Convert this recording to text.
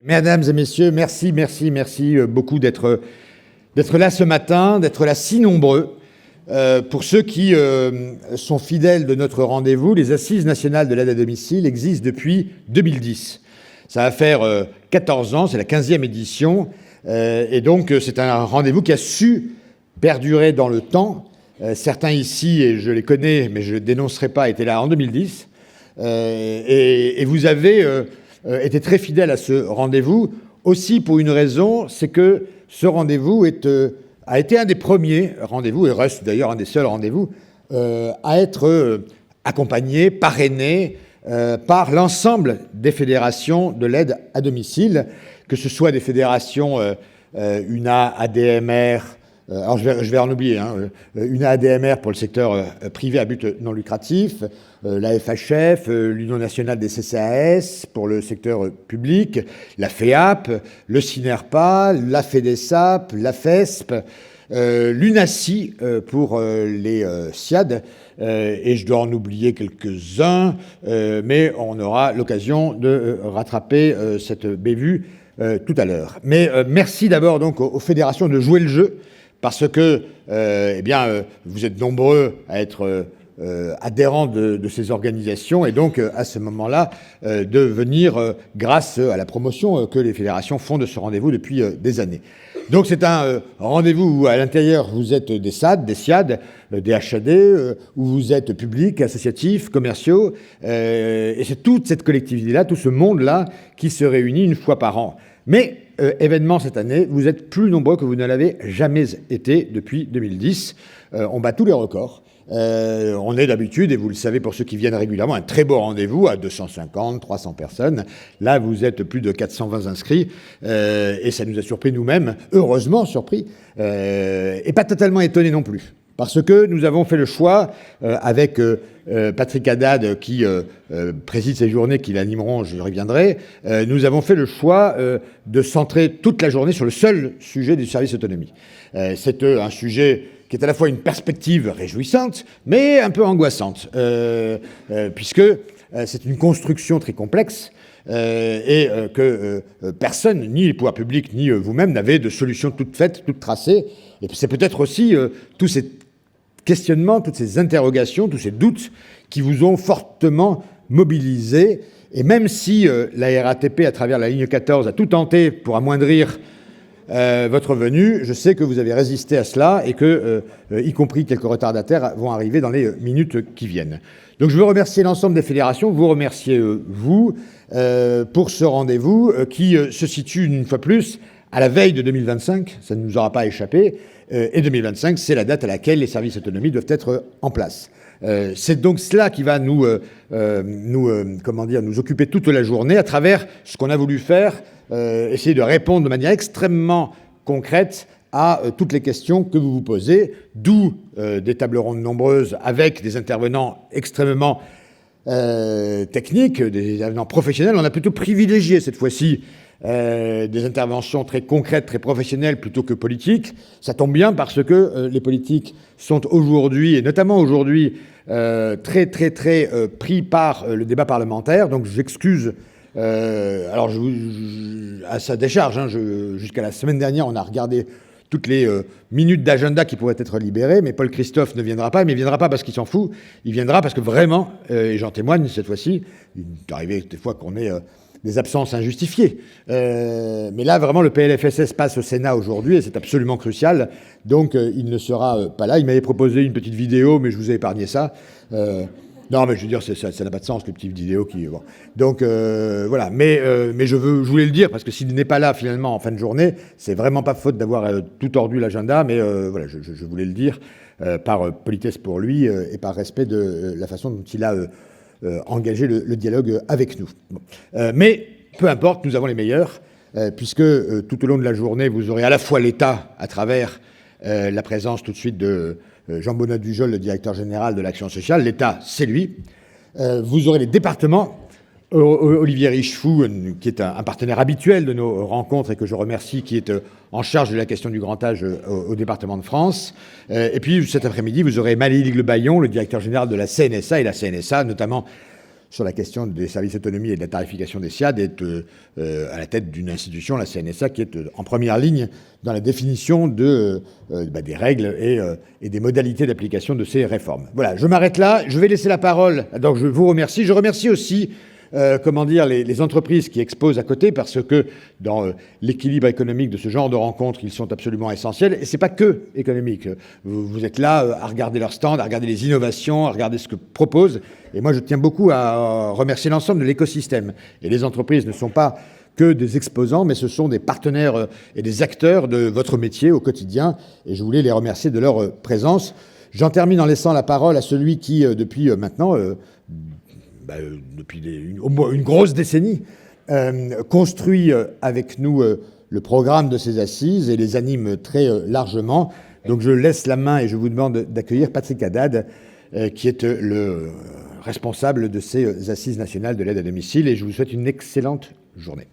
Mesdames et messieurs, merci beaucoup d'être là ce matin, d'être là si nombreux. Pour ceux qui sont fidèles de notre rendez-vous, les Assises nationales de l'aide à domicile existent depuis 2010. Ça va faire 14 ans, c'est la 15e édition, et donc c'est un rendez-vous qui a su perdurer dans le temps. Certains ici, et je les connais, mais je ne dénoncerai pas, étaient là en 2010, et vous avez été très fidèles à ce rendez-vous, aussi pour une raison, c'est que ce rendez-vous a été un des premiers rendez-vous, et reste d'ailleurs un des seuls rendez-vous, à être accompagné, parrainé par l'ensemble des fédérations de l'aide à domicile, que ce soit des fédérations UNA, ADMR, alors je vais en oublier, UNA, ADMR pour le secteur privé à but non lucratif, la FHF, l'Union nationale des CCAS pour le secteur public, la FEAP, le CINERPA, la FEDESAP, la FESP, l'UNACI pour les SIAD, et je dois en oublier quelques-uns, mais on aura l'occasion de rattraper cette bévue tout à l'heure. Mais merci d'abord donc aux fédérations de jouer le jeu, parce que vous êtes nombreux à être adhérents de ces organisations, et donc à ce moment-là de venir grâce à la promotion que les fédérations font de ce rendez-vous depuis des années. Donc c'est un rendez-vous où à l'intérieur vous êtes des SAD, des SIAD, des HAD, où vous êtes publics, associatifs, commerciaux, et c'est toute cette collectivité-là, tout ce monde-là qui se réunit une fois par an. Mais événement cette année, vous êtes plus nombreux que vous ne l'avez jamais été depuis 2010. On bat tous les records. On est d'habitude, et vous le savez pour ceux qui viennent régulièrement, un très beau rendez-vous à 250, 300 personnes. Là, vous êtes plus de 420 inscrits, et ça nous a surpris nous-mêmes, heureusement surpris, et pas totalement étonnés non plus. Parce que nous avons fait le choix, avec Patrick Haddad qui préside ces journées qui l'animeront, je reviendrai, nous avons fait le choix de centrer toute la journée sur le seul sujet du service autonomie. C'est un sujet qui est à la fois une perspective réjouissante, mais un peu angoissante, puisque c'est une construction très complexe, et que personne, ni les pouvoirs publics, ni vous-même, n'avez de solution toute faite, toute tracée. Et c'est peut-être aussi tous ces questionnements, toutes ces interrogations, tous ces doutes qui vous ont fortement mobilisé. Et même si la RATP, à travers la ligne 14, a tout tenté pour amoindrir votre venue, je sais que vous avez résisté à cela et que, y compris quelques retardataires, vont arriver dans les minutes qui viennent. Donc je veux remercier l'ensemble des fédérations, vous remercier vous pour ce rendez-vous qui se situe une fois plus à la veille de 2025, ça ne nous aura pas échappé, et 2025, c'est la date à laquelle les services autonomie doivent être en place. C'est donc cela qui va nous occuper toute la journée à travers ce qu'on a voulu faire, essayer de répondre de manière extrêmement concrète à toutes les questions que vous vous posez, d'où des tables rondes nombreuses avec des intervenants extrêmement techniques, des intervenants professionnels. On a plutôt privilégié cette fois-ci des interventions très concrètes, très professionnelles plutôt que politiques. Ça tombe bien parce que les politiques sont aujourd'hui, et notamment aujourd'hui, très pris par le débat parlementaire. Donc j'excuse, alors à sa décharge, jusqu'à la semaine dernière, on a regardé toutes les minutes d'agenda qui pourraient être libérées, mais Paul Christophe ne viendra pas, mais il ne viendra pas parce qu'il s'en fout, il viendra parce que vraiment, et j'en témoigne cette fois-ci, il est arrivé des fois qu'on ait des absences injustifiées. Mais là, vraiment, le PLFSS passe au Sénat aujourd'hui et c'est absolument crucial. Donc, il ne sera pas là. Il m'avait proposé une petite vidéo, mais je vous ai épargné ça. Non, mais je veux dire, ça n'a pas de sens, les petites vidéos qui... Bon. Donc, voilà. Mais je voulais le dire, parce que s'il n'est pas là, finalement, en fin de journée, c'est vraiment pas faute d'avoir tout tordu l'agenda, mais voilà, je voulais le dire par politesse pour lui et par respect de la façon dont il a... engager le dialogue avec nous. Bon. Mais peu importe, nous avons les meilleurs, puisque tout au long de la journée, vous aurez à la fois l'État à travers la présence tout de suite de Jean Bonnat-Dujol, le directeur général de l'Action sociale. L'État, c'est lui. Vous aurez les départements. Olivier Richefou, qui est un partenaire habituel de nos rencontres et que je remercie, qui est en charge de la question du grand âge au département de France. Et puis cet après-midi, vous aurez Malélie Le Baillon, le directeur général de la CNSA, et la CNSA, notamment sur la question des services autonomie et de la tarification des SIAD est à la tête d'une institution, la CNSA, qui est en première ligne dans la définition des règles et des modalités d'application de ces réformes. Voilà, je m'arrête là. Je vais laisser la parole. Donc, je vous remercie. Je remercie aussi les entreprises qui exposent à côté, parce que dans l'équilibre économique de ce genre de rencontres, ils sont absolument essentiels. Et c'est pas que économique. Vous êtes là à regarder leurs stands, à regarder les innovations, à regarder ce que proposent. Et moi, je tiens beaucoup à remercier l'ensemble de l'écosystème. Et les entreprises ne sont pas que des exposants, mais ce sont des partenaires et des acteurs de votre métier au quotidien. Et je voulais les remercier de leur présence. J'en termine en laissant la parole à celui qui, depuis maintenant... depuis une grosse décennie, construit avec nous le programme de ces assises et les anime très largement. Donc je laisse la main et je vous demande d'accueillir Patrick Haddad, qui est le responsable de ces assises nationales de l'aide à domicile, et je vous souhaite une excellente journée.